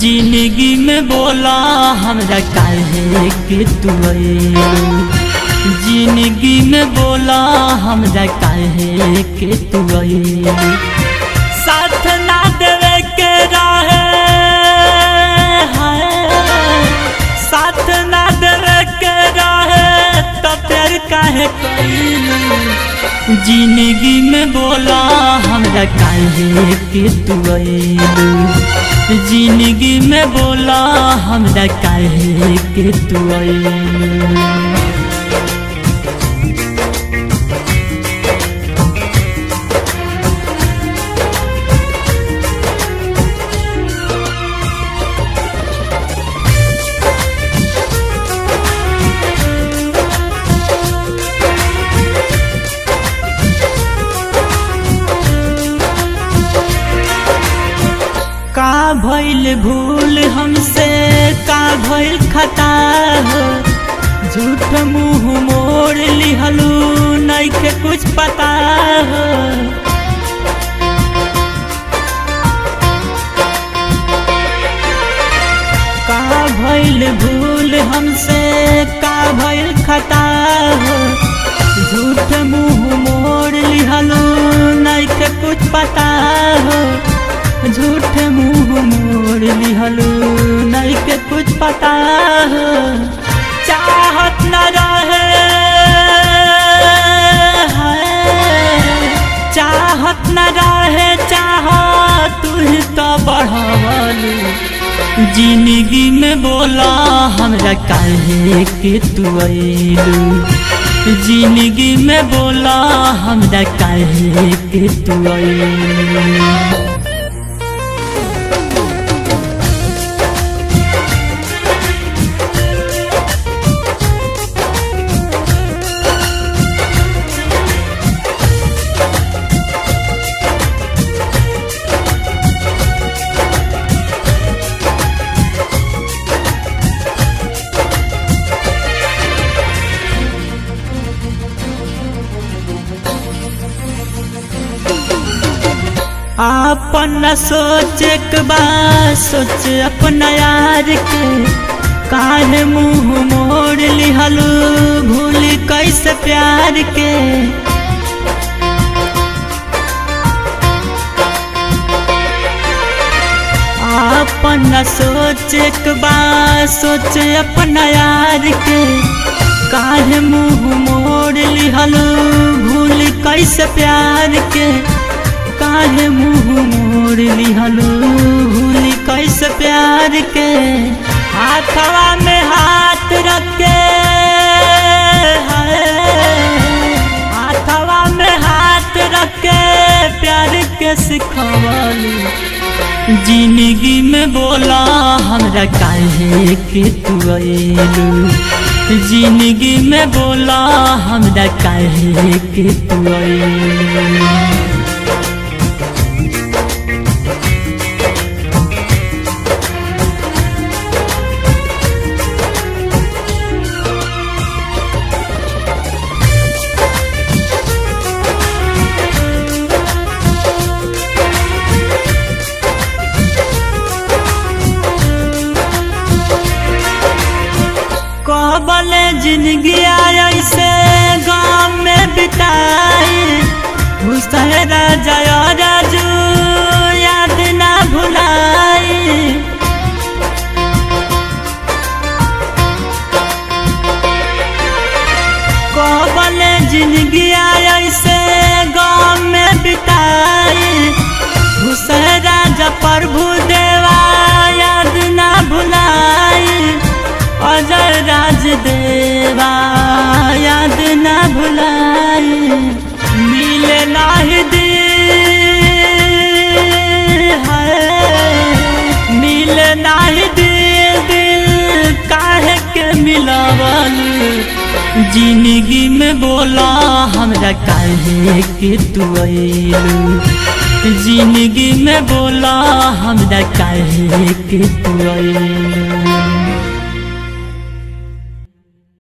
जिंदगी में बोला हमरा काहे के तू जिंदगी में बोला हमरा काहे के तू साथ ना देवे के रहे साथ ना देवे के रहे तो प्यार काहे कइलू जिंदगी में बोला हमरा काहे के तू जिंदगी में बोला हमरा काहे के तू का भइल भूल हमसे का भइल खता हो झूठ मुँह मोड़ लिहलू नहीं के कुछ पता हो का भइल भूल हमसे का भइल खता हो झूठ मुँह मोड़ लिहलू नहीं के कुछ पता हो झूठ मुँह मोड़ लिहलू नहीं के कुछ पता हो चाहत न रहे चाहत न रहे चाहत तू ही तो बढ़ावलू जिंदगी में बोला हमरा काहे के तू अइलू जिंदगी में बोला हमरा काहे के तू अइलू अपन सोच के बात सोच अपना यार के काहे मुँह मोड़ लिहलू भूल कैसे प्यार के अपन सोच के बात सोच अपना यार के काहे मुँह मोड़ लिहलू भूल कैसे प्यार के काहे मुँह मोड़ लिहलू भूल कैसे प्यार के हाथवा में हाथ रखे हाथवा में हाथ रखे प्यार के सिखवलू जिंदगी में बोला हमरा काहे के तू अइलू जिंदगी में बोला हमरा काहे के तू अइलू कबले जिंदगी ऐसे गाँव में बिताई हुसैन राजा राजू याद ना भुलाई कबले जिंदगी ऐसे गाँव में बिताई हुसैन राजा प्रभु देवा याद ना भुलाई अजय जिंदगी में बोला हमरा काहे के तू आइलू, जिंदगी में बोला हमरा काहे के तू आइलू।